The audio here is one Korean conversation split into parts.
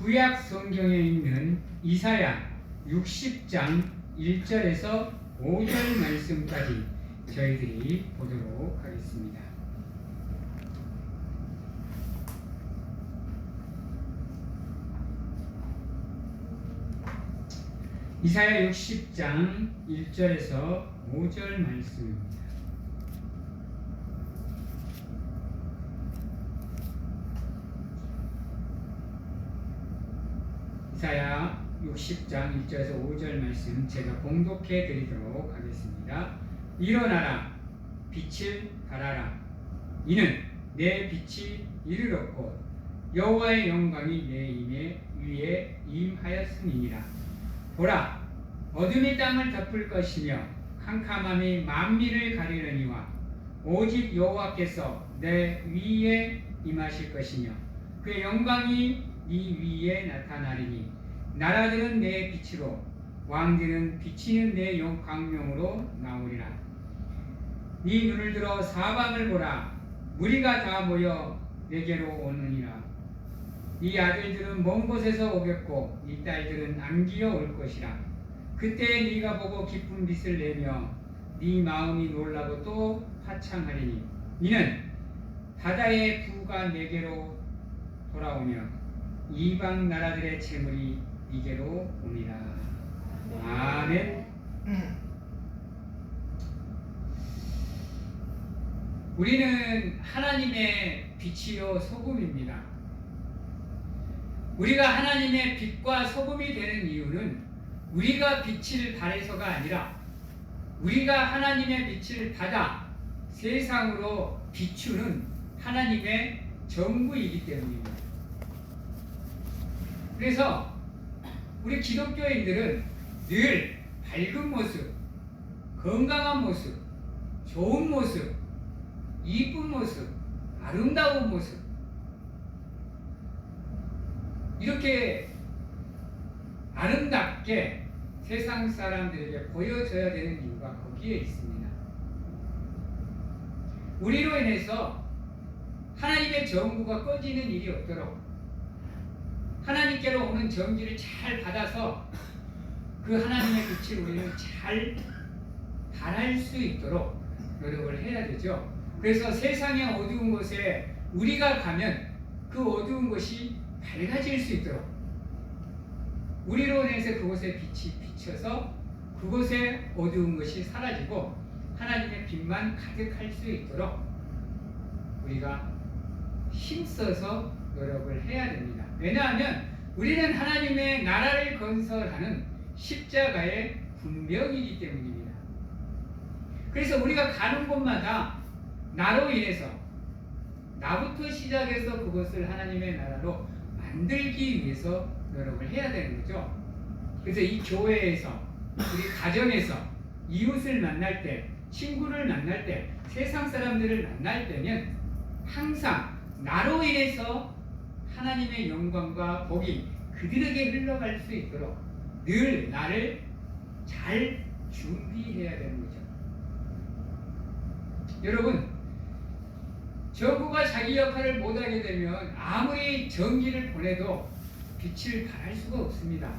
구약 성경에 있는 이사야 60장 1절에서 5절 말씀까지 저희들이 보도록 하겠습니다. 이사야 60장 1절에서 5절 말씀입니다. 이사야 60장 1절에서 5절 말씀 제가 봉독해 드리도록 하겠습니다. 일어나라, 빛을 발하라. 이는 내 빛이 이르렀고 여호와의 영광이 내 임에 위에 임하였음이니라. 보라, 어둠이 땅을 덮을 것이며 캄캄함이 만민을 가리려니와 오직 여호와께서 내 위에 임하실 것이며 그의 영광이 네 위에 나타나리니 나라들은 내 빛으로 왕들은 비치는 내 광명으로 나오리라. 네 눈을 들어 사방을 보라. 무리가 다 모여 내게로 오느니라. 네 아들들은 먼 곳에서 오겠고 네 딸들은 안기어 올 것이라. 그때 네가 보고 기쁜 빛을 내며 네 마음이 놀라고 또 화창하리니 이는 바다의 부가 내게로 돌아오며 이방 나라들의 재물이 네게로 오니라. 아멘. 우리는 하나님의 빛이요 소금입니다. 우리가 하나님의 빛과 소금이 되는 이유는 우리가 빛을 발해서가 아니라 우리가 하나님의 빛을 받아 세상으로 비추는 하나님의 전부이기 때문입니다. 그래서 우리 기독교인들은 늘 밝은 모습, 건강한 모습, 좋은 모습, 이쁜 모습, 아름다운 모습 이렇게 아름답게 세상 사람들에게 보여져야 되는 이유가 거기에 있습니다. 우리로 인해서 하나님의 정부가 꺼지는 일이 없도록 하나님께로 오는 정지를 잘 받아서 그 하나님의 빛을 우리는 잘 발할 수 있도록 노력을 해야 되죠. 그래서 세상의 어두운 곳에 우리가 가면 그 어두운 곳이 밝아질 수 있도록 우리로 인해서 그곳에 빛이 비쳐서 그곳에 어두운 것이 사라지고 하나님의 빛만 가득할 수 있도록 우리가 힘써서 노력을 해야 됩니다. 왜냐하면 우리는 하나님의 나라를 건설하는 십자가의 군병이기 때문입니다. 그래서 우리가 가는 곳마다 나로 인해서 나부터 시작해서 그것을 하나님의 나라로 만들기 위해서 노력을 해야 되는 거죠. 그래서 이 교회에서 우리 가정에서 이웃을 만날 때, 친구를 만날 때, 세상 사람들을 만날 때면 항상 나로 인해서 하나님의 영광과 복이 그들에게 흘러갈 수 있도록 늘 나를 잘 준비해야 되는 거죠. 여러분, 정부가 자기 역할을 못하게 되면 아무리 정기를 보내도 빛을 발할 수가 없습니다.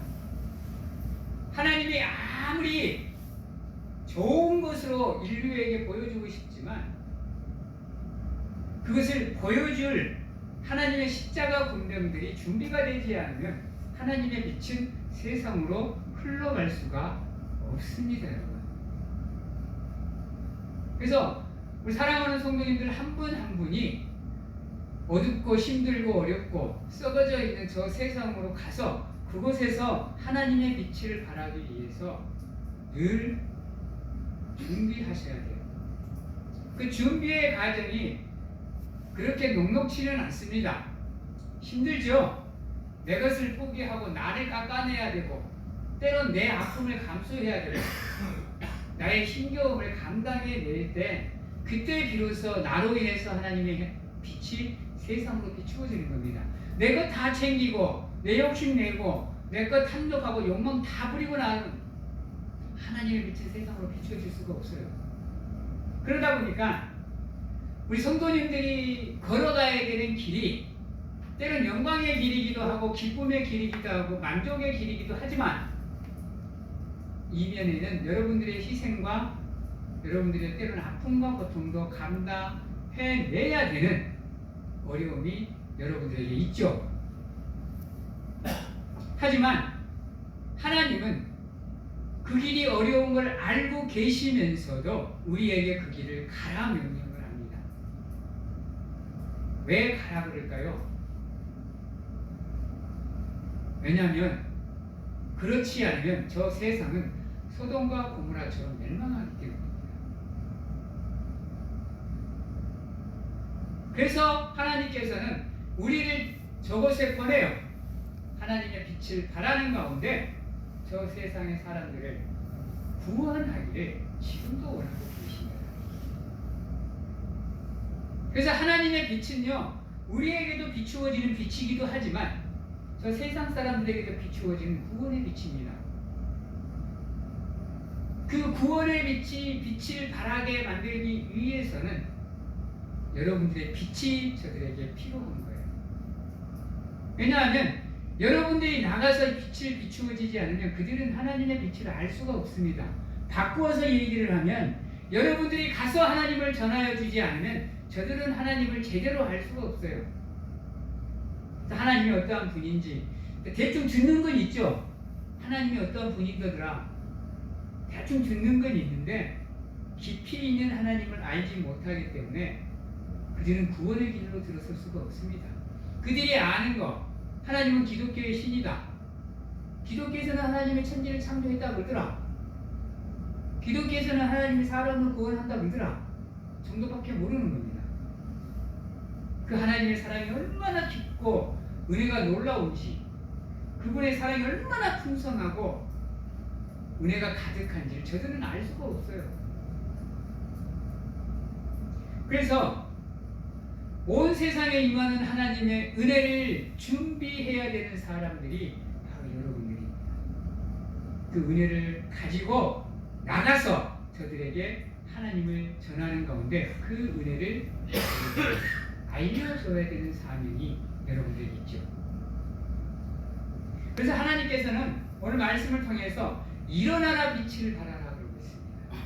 하나님이 아무리 좋은 것으로 인류에게 보여주고 싶지만 그것을 보여줄 하나님의 십자가 군병들이 준비가 되지 않으면 하나님의 빛은 세상으로 흘러갈 수가 없습니다, 여러분. 그래서 우리 사랑하는 성도님들 한 분 한 분이 어둡고 힘들고 어렵고 썩어져 있는 저 세상으로 가서 그곳에서 하나님의 빛을 발하기 위해서 늘 준비하셔야 돼요. 그 준비의 과정이 그렇게 녹록지는 않습니다. 힘들죠? 내 것을 포기하고 나를 깎아내야 되고 때론 내 아픔을 감수해야 되고 나의 힘겨움을 감당해낼 때 그때 비로소 나로 인해서 하나님의 빛이 세상으로 비추어지는 겁니다. 내 것 다 챙기고 내 욕심 내고 내 것 탐욕하고 욕망 다 부리고 나는 하나님의 빛이 세상으로 비추어질 수가 없어요. 그러다 보니까 우리 성도님들이 걸어가야 되는 길이 때론 영광의 길이기도 하고 기쁨의 길이기도 하고 만족의 길이기도 하지만 이면에는 여러분들의 희생과 여러분들의 때로는 아픔과 고통도 감당해내야 되는 어려움이 여러분들에게 있죠. 하지만 하나님은 그 길이 어려운 걸 알고 계시면서도 우리에게 그 길을 가라 명령을 합니다. 왜 가라 그럴까요? 왜냐하면 그렇지 않으면 저 세상은 소돔과 고모라처럼 멸망하기 때문입니다. 그래서 하나님께서는 우리를 저곳에 보내요. 하나님의 빛을 발하는 가운데 저 세상의 사람들을 구원하기를 지금도 원하고 계십니다. 그래서 하나님의 빛은요, 우리에게도 비추어지는 빛이기도 하지만 저 세상 사람들에게도 비추어지는 구원의 빛입니다. 그 구원의 빛을 발하게 만들기 위해서는 여러분들의 빛이 저들에게 필요한 거예요. 왜냐하면 여러분들이 나가서 빛을 비추어지지 않으면 그들은 하나님의 빛을 알 수가 없습니다. 바꾸어서 얘기를 하면 여러분들이 가서 하나님을 전하여 주지 않으면 저들은 하나님을 제대로 알 수가 없어요. 하나님이 어떠한 분인지 대충 듣는 건 있죠. 하나님이 어떠한 분이더라 대충 듣는 건 있는데 깊이 있는 하나님을 알지 못하기 때문에 그들은 구원의 길로 들어설 수가 없습니다. 그들이 아는 거, 하나님은 기독교의 신이다. 기독교에서는 하나님의 천지를 창조했다 그러더라. 기독교에서는 하나님이 사람을 구원한다 그러더라. 정도밖에 모르는 겁니다. 그 하나님의 사랑이 얼마나 깊고 은혜가 놀라운지, 그분의 사랑이 얼마나 풍성하고 은혜가 가득한지를 저들은 알 수가 없어요. 그래서 온 세상에 임하는 하나님의 은혜를 준비해야 되는 사람들이 바로 여러분들입니다. 그 은혜를 가지고 나가서 저들에게 하나님을 전하는 가운데 그 은혜를 알려줘야 되는 사명이 여러분들에게 있죠. 그래서 하나님께서는 오늘 말씀을 통해서 일어나라 빛을 발하라 그러고 있습니다.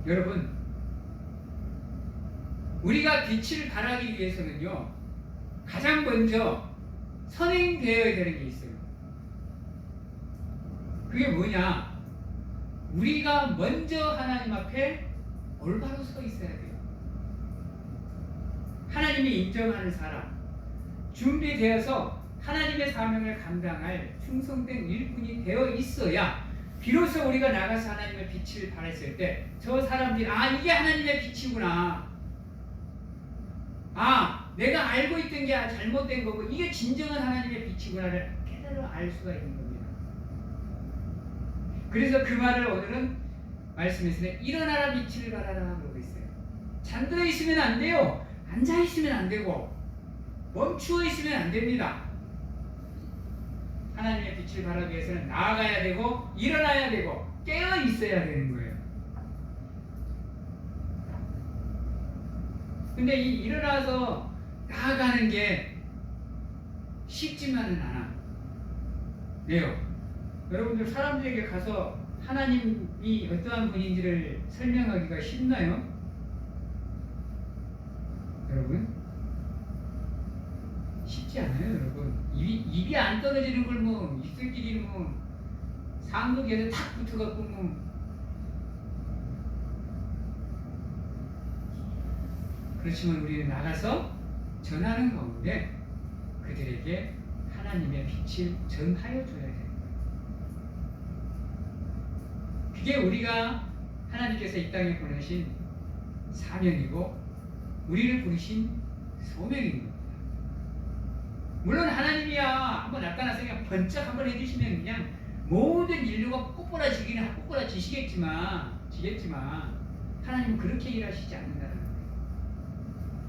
여러분, 우리가 빛을 발하기 위해서는요, 가장 먼저 선행되어야 되는 게 있어요. 그게 뭐냐? 우리가 먼저 하나님 앞에 올바로 서 있어야 돼요. 하나님이 인정하는 사람, 준비되어서 하나님의 사명을 감당할 충성된 일꾼이 되어 있어야 비로소 우리가 나가서 하나님의 빛을 발했을 때 저 사람들이 이게 하나님의 빛이구나, 내가 알고 있던 게 잘못된 거고 이게 진정한 하나님의 빛이구나를 깨달아 알 수가 있는 겁니다. 그래서 그 말을 오늘은 말씀에서는 일어나라 빛을 발하라 그러고 있어요. 잠들어 있으면 안 돼요. 앉아 있으면 안 되고 멈추어 있으면 안 됩니다. 하나님의 빛을 발하기 위해서는 나아가야 되고 일어나야 되고 깨어 있어야 되는 거예요. 근데 이 일어나서 나아가는 게 쉽지만은 않아. 왜요? 여러분들 사람들에게 가서 하나님이 어떠한 분인지를 설명하기가 쉽나요? 여러분? 쉽지 않아요, 여러분. 입이 안 떨어지는 걸 뭐 입술끼리 뭐 상독에서 탁 붙어갖고 뭐 그렇지만 우리는 나가서 전하는 가운데 그들에게 하나님의 빛을 전하여 줘야 돼요. 그게 우리가 하나님께서 이 땅에 보내신 사명이고 우리를 부르신 소명인 겁니다. 물론 하나님이야 한번 나타나서 그냥 번쩍 한번 해주시면 그냥 모든 인류가 꼬꾸라지기는 꼬꾸라지시겠지만 하나님은 그렇게 일하시지 않는다는 거예요.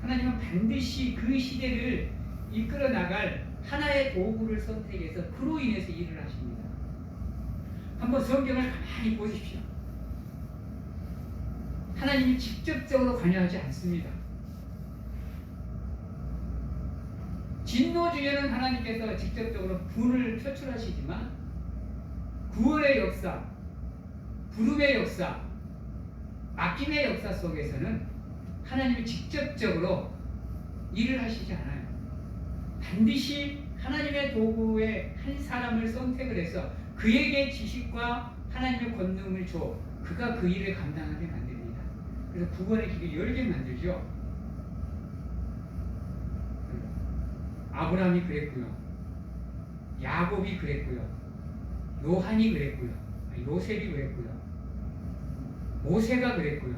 하나님은 반드시 그 시대를 이끌어 나갈 하나의 도구를 선택해서 그로 인해서 일을 하십니다. 한번 성경을 가만히 보십시오. 하나님이 직접적으로 관여하지 않습니다. 진노 중에는 하나님께서 직접적으로 분을 표출하시지만 구원의 역사, 부름의 역사, 맡김의 역사 속에서는 하나님이 직접적으로 일을 하시지 않아요. 반드시 하나님의 도구의 한 사람을 선택을 해서 그에게 지식과 하나님의 권능을 줘 그가 그 일을 감당하게 만듭니다. 그래서 구원의 길을 열게 만들죠. 아브라함이 그랬고요. 야곱이 그랬고요. 요한이 그랬고요. 요셉이 그랬고요. 모세가 그랬고요.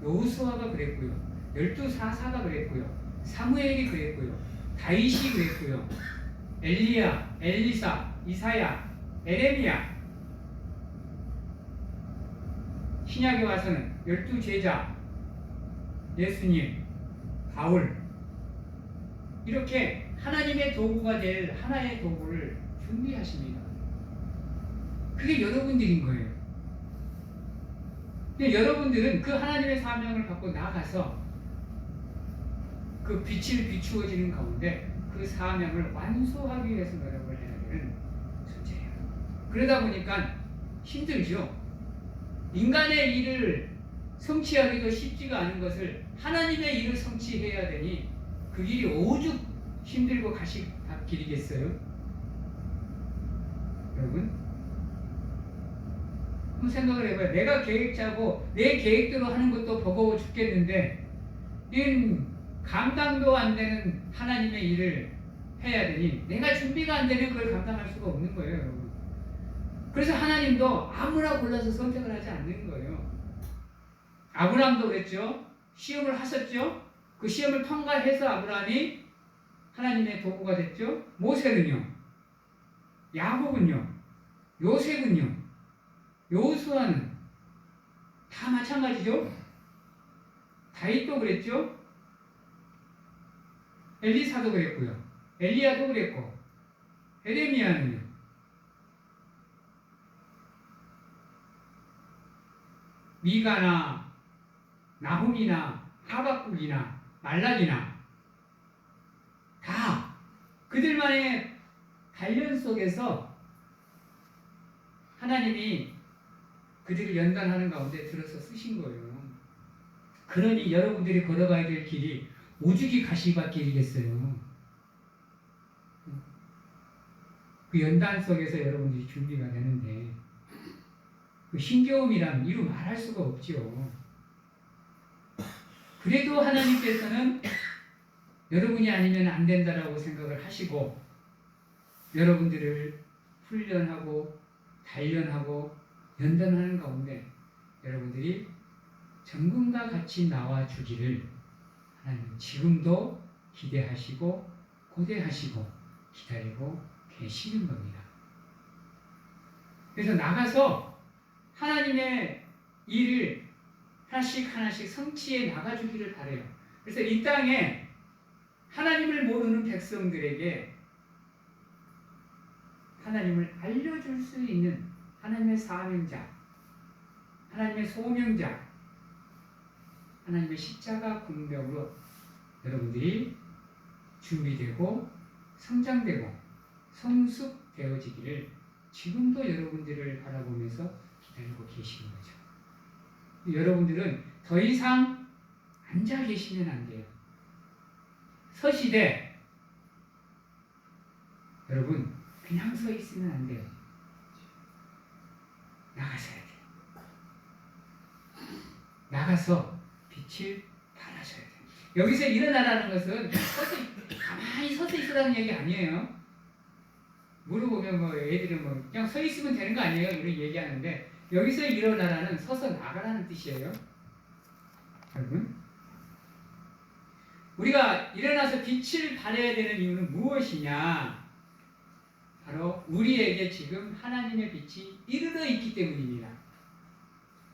여호수아가 그랬고요. 12사사가 그랬고요. 사무엘이 그랬고요. 다윗이 그랬고요. 엘리야, 엘리사, 이사야, 에레미야. 신약에 와서는 12제자, 예수님, 바울. 이렇게 하나님의 도구가 될 하나의 도구를 준비하십니다. 그게 여러분들인 거예요. 근데 여러분들은 그 하나님의 사명을 갖고 나가서 그 빛을 비추어지는 가운데 그 사명을 완수하기 위해서 노력을 해야 되는 존재예요. 그러다 보니까 힘들죠. 인간의 일을 성취하기도 쉽지가 않은 것을 하나님의 일을 성취해야 되니 그 길이 오죽 힘들고 가시밭 길이겠어요? 여러분? 한번 생각을 해봐요. 내가 계획 짜고 내 계획대로 하는 것도 버거워 죽겠는데 이건 감당도 안 되는 하나님의 일을 해야 되니 내가 준비가 안 되면 그걸 감당할 수가 없는 거예요, 여러분. 그래서 하나님도 아무나 골라서 선택을 하지 않는 거예요. 아브라함도 그랬죠. 시험을 하셨죠. 그 시험을 통과해서 아브라함이 하나님의 도구가 됐죠. 모세는요. 야곱은요. 요셉은요. 여호수아는 다 마찬가지죠. 다윗도 그랬죠. 엘리사도 그랬고요. 엘리야도 그랬고 에레미야는요. 미가나 나훔이나 하박국이나 말라기나 다 그들만의 단련 속에서 하나님이 그들을 연단하는 가운데 들어서 쓰신 거예요. 그러니 여러분들이 걸어가야 될 길이 오죽이 가시밭 길이겠어요. 그 연단 속에서 여러분들이 준비가 되는데 그 힘겨움이란 이루 말할 수가 없죠. 그래도 하나님께서는 여러분이 아니면 안 된다라고 생각을 하시고 여러분들을 훈련하고 단련하고 연단하는 가운데 여러분들이 정금과 같이 나와 주기를 하나님 지금도 기대하시고 고대하시고 기다리고 계시는 겁니다. 그래서 나가서 하나님의 일을 하나씩 하나씩 성취해 나가주기를 바라요. 그래서 이 땅에 하나님을 모르는 백성들에게 하나님을 알려줄 수 있는 하나님의 사명자, 하나님의 소명자, 하나님의 십자가 공병으로 여러분들이 준비되고 성장되고 성숙되어지기를 지금도 여러분들을 바라보면서 기다리고 계시는 거죠. 여러분들은 더 이상 앉아 계시면 안 돼요. 서시되 여러분 그냥 서 있으면 안 돼요. 나가셔야 돼요. 나가서 빛을 발하셔야 돼요. 여기서 일어나라는 것은 가만히 서서 있으라는 얘기 아니에요. 물어보면 뭐 애들은 뭐 그냥 서 있으면 되는 거 아니에요? 이렇게 얘기하는데 여기서 일어나라는 서서 나가라는 뜻이에요. 여러분, 우리가 일어나서 빛을 발해야 되는 이유는 무엇이냐? 바로 우리에게 지금 하나님의 빛이 이르러 있기 때문입니다.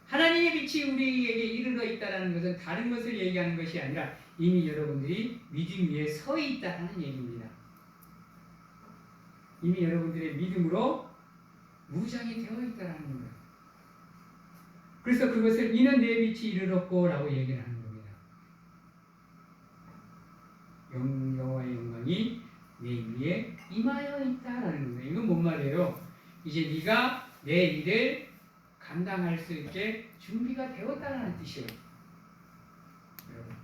하나님의 빛이 우리에게 이르러 있다는 것은 다른 것을 얘기하는 것이 아니라 이미 여러분들이 믿음 위에 서 있다는 얘기입니다. 이미 여러분들의 믿음으로 무장이 되어 있다는 거예요. 그래서 그것을 이는 내 빛이 이르렀고 라고 얘기를 하는 겁니다. 여호와의 영광이 내 위에 임하여 있다라는 겁니다. 이건 뭔 말이에요? 이제 네가 내 일을 감당할 수 있게 준비가 되었다는 뜻이에요. 여러분.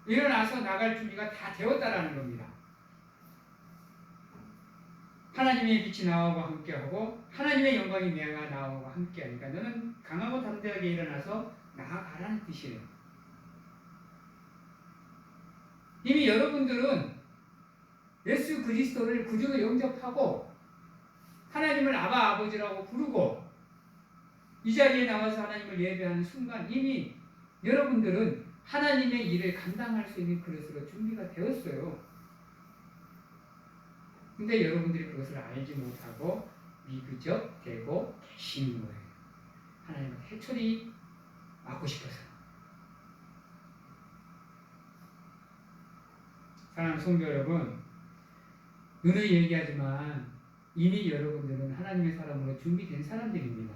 일어나서 나갈 준비가 다 되었다라는 겁니다. 하나님의 빛이 나와 함께하고 하나님의 영광이 내가 나와 함께하니까 너는 강하고 담대하게 일어나서 나아가라는 뜻이에요. 이미 여러분들은 예수 그리스도를 구주로 영접하고 하나님을 아바 아버지라고 부르고 이 자리에 나와서 하나님을 예배하는 순간 이미 여러분들은 하나님의 일을 감당할 수 있는 그릇으로 준비가 되었어요. 근데 여러분들이 그것을 알지 못하고 미그적되고 계시는 거예요. 하나님은 해초리 맞고 싶어서. 사랑하는 성도 여러분, 눈을 얘기하지만 이미 여러분들은 하나님의 사람으로 준비된 사람들입니다.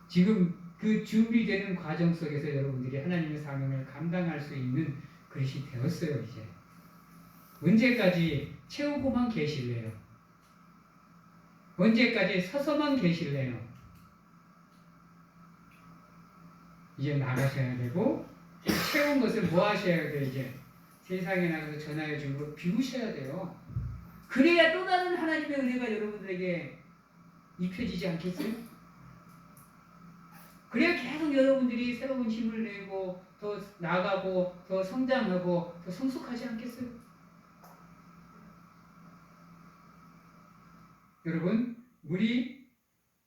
지금 그 준비되는 과정 속에서 여러분들이 하나님의 사명을 감당할 수 있는 그릇이 되었어요. 이제 언제까지 채우고만 계실래요? 언제까지 서서만 계실래요? 이제 나가셔야 되고 채운 것을 뭐 하셔야 돼요? 이제 세상에 나가서 전하여 주고 비우셔야 돼요. 그래야 또 다른 하나님의 은혜가 여러분들에게 입혀지지 않겠어요? 그래야 계속 여러분들이 새로운 힘을 내고 더 나가고 더 성장하고 더 성숙하지 않겠어요? 여러분, 물이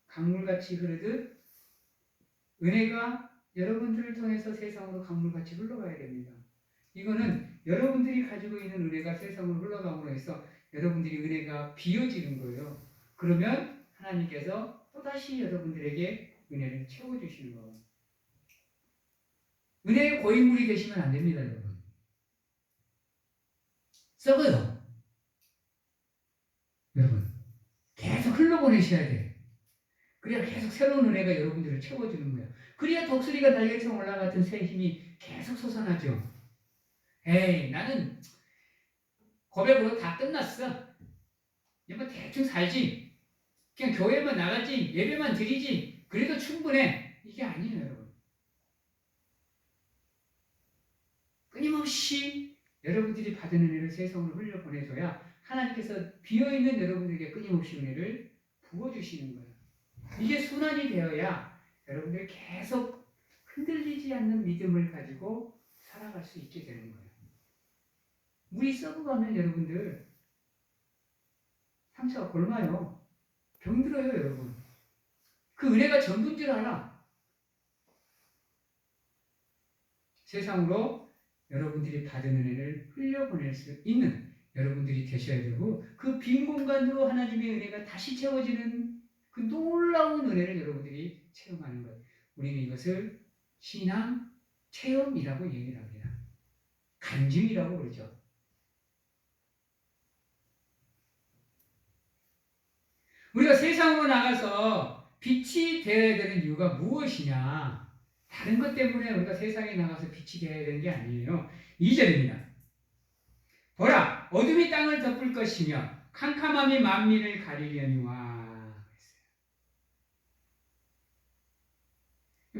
강물같이 흐르듯 은혜가 여러분들을 통해서 세상으로 강물같이 흘러가야 됩니다. 이거는 여러분들이 가지고 있는 은혜가 세상으로 흘러감으로 해서 여러분들이 은혜가 비어지는 거예요. 그러면 하나님께서 또다시 여러분들에게 은혜를 채워주시는 거예요. 은혜의 고인물이 되시면 안 됩니다, 여러분. 썩어요. 여러분, 계속 흘러보내셔야 돼요. 그래야 계속 새로운 은혜가 여러분들을 채워주는 거예요. 그래야 독수리가 달걀처럼 올라갔던 새 힘이 계속 솟아나죠. 에이, 나는 고백으로 다 끝났어. 뭐 대충 살지. 그냥 교회만 나가지. 예배만 드리지. 그래도 충분해. 이게 아니에요, 여러분. 끊임없이 여러분들이 받은 은혜를 세상으로 흘려보내줘야 하나님께서 비어있는 여러분들에게 끊임없이 은혜를 부어주시는 거예요. 이게 순환이 되어야 여러분들이 계속 흔들리지 않는 믿음을 가지고 살아갈 수 있게 되는 거예요. 물이 썩어가면 여러분들 상처가 골마요. 병들어요, 여러분. 그 은혜가 전부인 줄 알아. 세상으로 여러분들이 받은 은혜를 흘려보낼 수 있는 여러분들이 되셔야 되고 그 빈 공간으로 하나님의 은혜가 다시 채워지는 그 놀라운 은혜를 여러분들이 체험하는 것. 우리는 이것을 신앙 체험이라고 얘기를 합니다. 간증이라고 그러죠. 우리가 세상으로 나가서 빛이 되어야 되는 이유가 무엇이냐? 다른 것 때문에 우리가 세상에 나가서 빛이 되어야 되는 게 아니에요. 2절입니다. 보라, 어둠이 땅을 덮을 것이며 캄캄함이 만민을 가리려니와.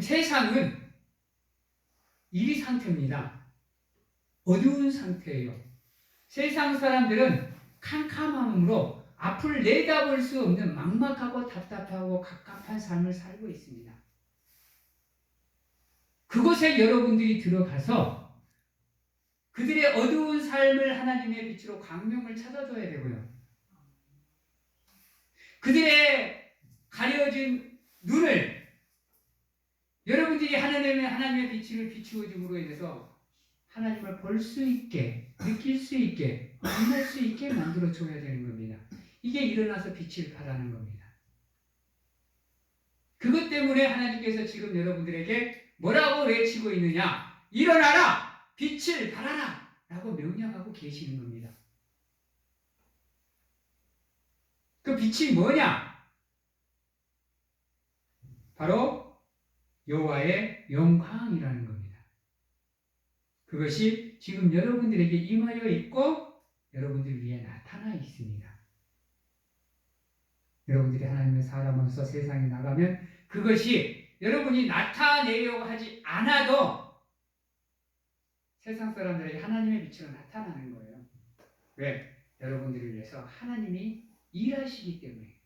세상은 이 상태입니다. 어두운 상태예요. 세상 사람들은 캄캄함으로 앞을 내다볼 수 없는 막막하고 답답하고 갑갑한 삶을 살고 있습니다. 그곳에 여러분들이 들어가서 그들의 어두운 삶을 하나님의 빛으로 광명을 찾아줘야 되고요. 그들의 가려진 눈을 여러분들이 하나님의 빛을 비추어 줌으로 인해서 하나님을 볼 수 있게, 느낄 수 있게, 만날 수 있게 만들어 줘야 되는 겁니다. 이게 일어나서 빛을 발하는 겁니다. 그것 때문에 하나님께서 지금 여러분들에게 뭐라고 외치고 있느냐? 일어나라! 빛을 발하라! 라고 명령하고 계시는 겁니다. 그 빛이 뭐냐? 바로 여호와의 영광이라는 겁니다. 그것이 지금 여러분들에게 임하여 있고 여러분들 위해 나타나 있습니다. 여러분들이 하나님의 사람으로서 세상에 나가면 그것이 여러분이 나타내려고 하지 않아도 세상 사람들에게 하나님의 빛으로 나타나는 거예요. 왜? 여러분들을 위해서 하나님이 일하시기 때문에.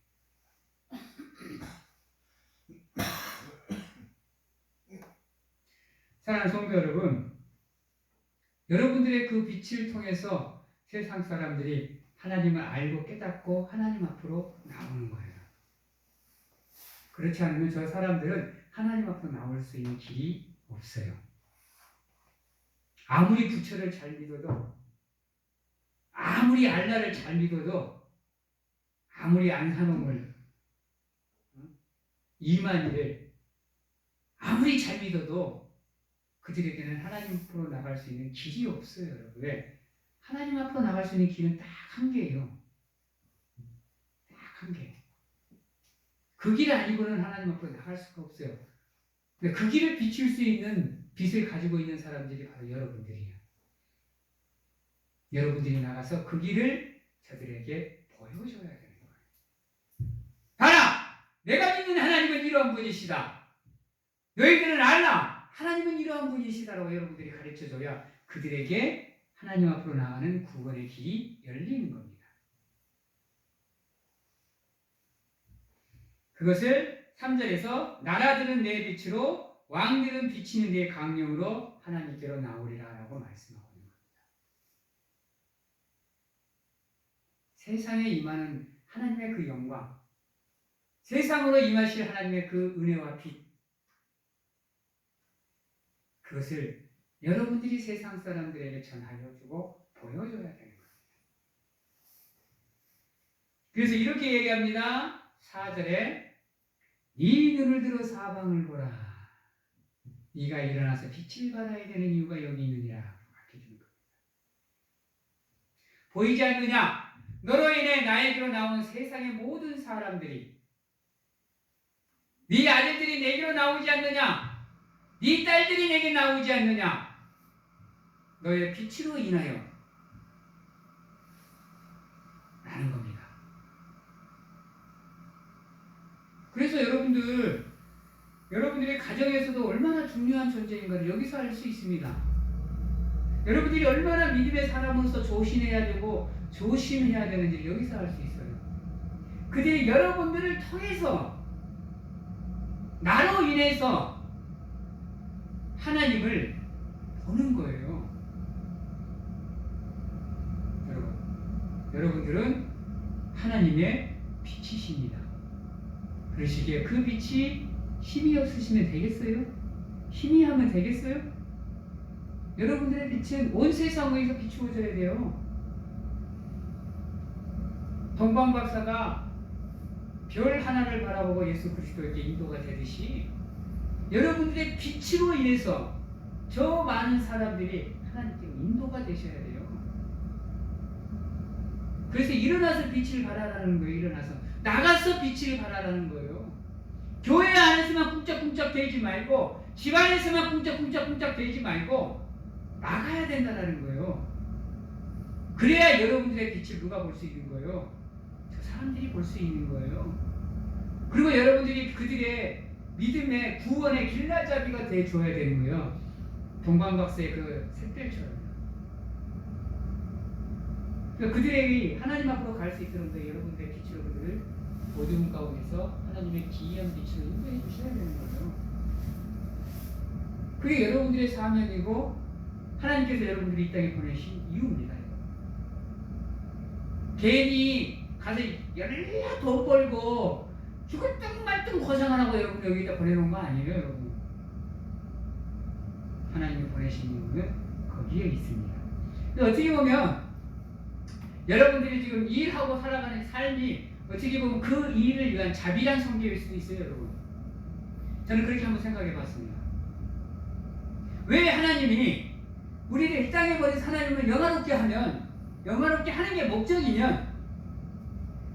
사랑하는 성도 여러분, 여러분들의 그 빛을 통해서 세상 사람들이 하나님을 알고 깨닫고 하나님 앞으로 나오는 거예요. 그렇지 않으면 저 사람들은 하나님 앞으로 나올 수 있는 길이 없어요. 아무리 부처를 잘 믿어도, 아무리 알라를 잘 믿어도, 아무리 안산홍을, 이만희를 아무리 잘 믿어도 그들에게는 하나님 앞으로 나갈 수 있는 길이 없어요, 여러분. 왜? 하나님 앞으로 나갈 수 있는 길은 딱 한 개예요. 딱 한 개. 그 길 아니고는 하나님 앞으로 나갈 수가 없어요. 그 길을 비출 수 있는 빛을 가지고 있는 사람들이 바로 여러분들이에요. 여러분들이 나가서 그 길을 저들에게 보여줘야 되는 거예요. 봐라! 내가 믿는 하나님은 이러한 분이시다. 너희들은 알라! 하나님은 이러한 분이시다라고 여러분들이 가르쳐줘야 그들에게 하나님 앞으로 나가는 구원의 길이 열리는 겁니다. 그것을 3절에서 나라들은 내 빛으로 왕들은 비치는 내 강령으로 하나님께로 나오리라 라고 말씀하고 있는 겁니다. 세상에 임하는 하나님의 그 영광, 세상으로 임하실 하나님의 그 은혜와 빛, 그것을 여러분들이 세상 사람들에게 전하여주고 보여줘야 되는 겁니다. 그래서 이렇게 얘기합니다. 4절에 네 눈을 들어 사방을 보라. 네가 일어나서 빛을 발하야 되는 이유가 여기 있느니라 가르쳐주는 겁니다. 보이지 않느냐? 너로 인해 나에게로 나온 세상의 모든 사람들이 네 아들들이 내게로 나오지 않느냐? 네 딸들이 내게 나오지 않느냐? 너의 빛으로 인하여 라는 겁니다. 그래서 여러분들의 가정에서도 얼마나 중요한 존재인가를 여기서 알 수 있습니다. 여러분들이 얼마나 믿음의 사람으로서 조심해야 되고 조심해야 되는지 여기서 알 수 있어요. 그들이 여러분들을 통해서 나로 인해서 하나님을 보는 거예요. 여러분들은 하나님의 빛이십니다. 그러시기에 그 빛이 힘이 없으시면 되겠어요? 힘이 하면 되겠어요? 여러분들의 빛은 온 세상에서 비추어져야 돼요. 동방박사가 별 하나를 바라보고 예수 그리스도에게 인도가 되듯이 여러분들의 빛으로 인해서 저 많은 사람들이 하나님께 인도가 되셔야 돼요. 그래서 일어나서 빛을 발하라는 거예요. 일어나서 나가서 빛을 발하라는 거예요. 교회 안에서만 쿵짝쿵짝 대지 말고 집안에서만 쿵짝쿵짝 대지 말고 나가야 된다는 거예요. 그래야 여러분들의 빛을 누가 볼 수 있는 거예요? 저 사람들이 볼 수 있는 거예요. 그리고 여러분들이 그들의 믿음의 구원의 길라잡이가 되어줘야 되는 거예요. 동방박사의 그 샛별처럼. 그러니까 그들이 하나님 앞으로 갈 수 있도록 여러분들의 빛으로 그들을 어두운 가운데서 하나님의 기이한 빛으로 인도해 주셔야 되는 거죠. 그게 여러분들의 사명이고 하나님께서 여러분들을 이 땅에 보내신 이유입니다. 괜히 가서 열려 돈 벌고 죽을 뜬 말뜬 고생하라고 여러분 여기다 보내놓은 거 아니에요, 여러분. 하나님이 보내신 이유는 거기에 있습니다. 어떻게 보면 여러분들이 지금 일하고 살아가는 삶이 어떻게 보면 그 일을 위한 자비란 성격일 수도 있어요, 여러분. 저는 그렇게 한번 생각해 봤습니다. 왜 하나님이 우리를 이 땅에 버린 하나님을 영화롭게 하면, 영화롭게 하는 게 목적이면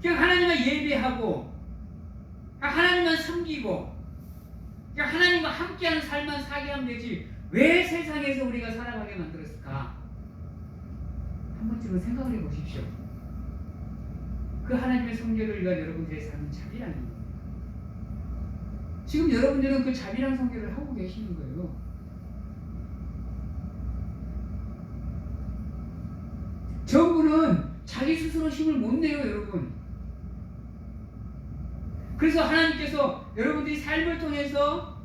그냥 하나님만 예배하고 하나님만 섬기고 하나님과 함께하는 삶만 사게 하면 되지, 왜 세상에서 우리가 살아가게 만들었을까? 한 번쯤은 생각을 해보십시오. 그 하나님의 성결을 위한 여러분들의 삶은 자비라는 거예요. 지금 여러분들은 그 자비란 성결을 하고 계시는 거예요. 저분은 자기 스스로 힘을 못 내요, 여러분. 그래서 하나님께서 여러분들이 삶을 통해서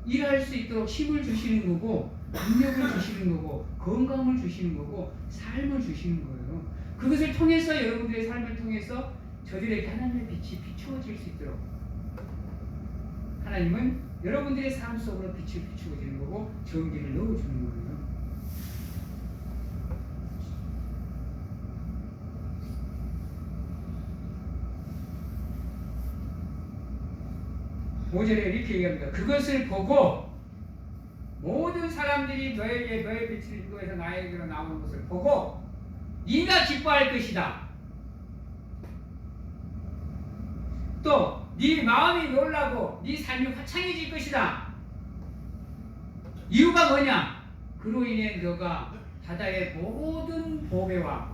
일할 수 있도록 힘을 주시는 거고, 능력을 주시는 거고, 건강을 주시는 거고, 삶을 주시는 거예요. 그것을 통해서 여러분들의 삶을 통해서 저들에게 하나님의 빛이 비추어질 수 있도록 하나님은 여러분들의 삶 속으로 빛을 비추어지는 거고 전기를 넣어주는 거예요. 5절에 이렇게 얘기합니다. 그것을 보고 모든 사람들이 너에게 너의 빛을 인도해서 나에게로 나오는 것을 보고 네가 기뻐할 것이다. 또 네 마음이 놀라고 네 삶이 화창해질 것이다. 이유가 뭐냐? 그로 인해 너가 바다의 모든 보배와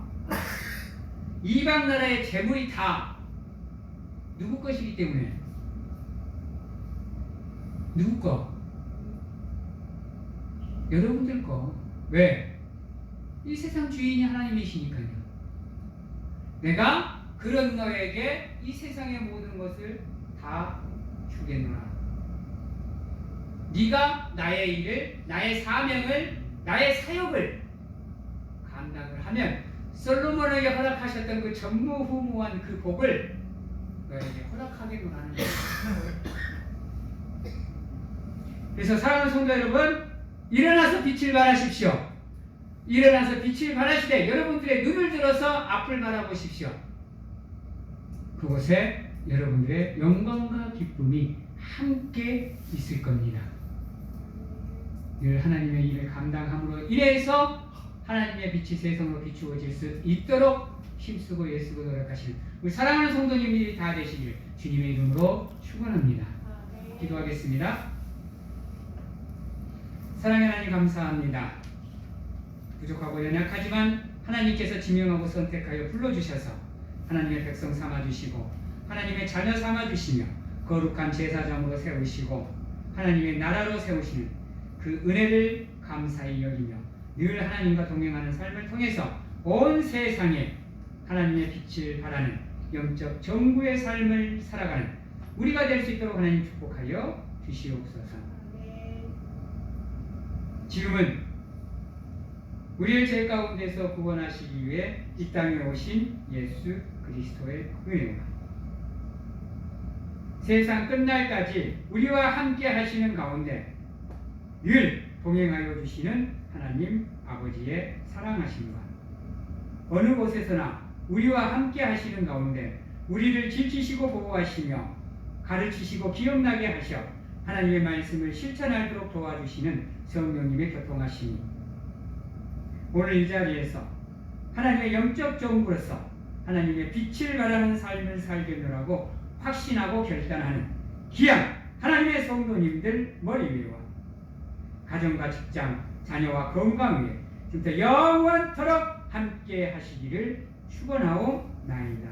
이방 나라의 재물이 다 누구 것이기 때문에. 누구 거? 여러분들 거. 왜? 이 세상 주인이 하나님이시니까요. 내가 그런 너에게 이 세상의 모든 것을 다 주겠노라. 네가 나의 일을, 나의 사명을, 나의 사역을 감당을 하면 솔로몬에게 허락하셨던 그 전무후무한 그 복을 너에게 허락하겠노라는 거예요. 그래서 사랑하는 성도 여러분, 일어나서 빛을 발하십시오. 일어나서 빛을 발하시되 여러분들의 눈을 들어서 앞을 바라보십시오. 그곳에 여러분들의 영광과 기쁨이 함께 있을 겁니다. 늘 하나님의 일을 감당함으로 인해서 하나님의 빛이 세상으로 비추어질 수 있도록 힘쓰고 애쓰고 노력하시는 우리 사랑하는 성도님들이 다 되시길 주님의 이름으로 축원합니다. 기도하겠습니다. 사랑의 하나님 감사합니다. 부족하고 연약하지만 하나님께서 지명하고 선택하여 불러주셔서 하나님의 백성 삼아주시고 하나님의 자녀 삼아주시며 거룩한 제사장으로 세우시고 하나님의 나라로 세우시는 그 은혜를 감사히 여기며 늘 하나님과 동행하는 삶을 통해서 온 세상에 하나님의 빛을 발하는 영적 정구의 삶을 살아가는 우리가 될 수 있도록 하나님 축복하여 주시옵소서. 지금은 우리의 죄 가운데서 구원하시기 위해 이 땅에 오신 예수 그리스도의 은혜와 세상 끝날까지 우리와 함께 하시는 가운데 늘 동행하여 주시는 하나님 아버지의 사랑하심과 어느 곳에서나 우리와 함께 하시는 가운데 우리를 지키시고 보호하시며 가르치시고 기억나게 하셔 하나님의 말씀을 실천하도록 도와주시는 성령님의 교통하심이 오늘 이 자리에서 하나님의 영적 정부로서 하나님의 빛을 발하는 삶을 살겠노라고 확신하고 결단하는 귀한 하나님의 성도님들 머리 위와 가정과 직장, 자녀와 건강 위에 지금부터 영원토록 함께 하시기를 축원하옵나이다.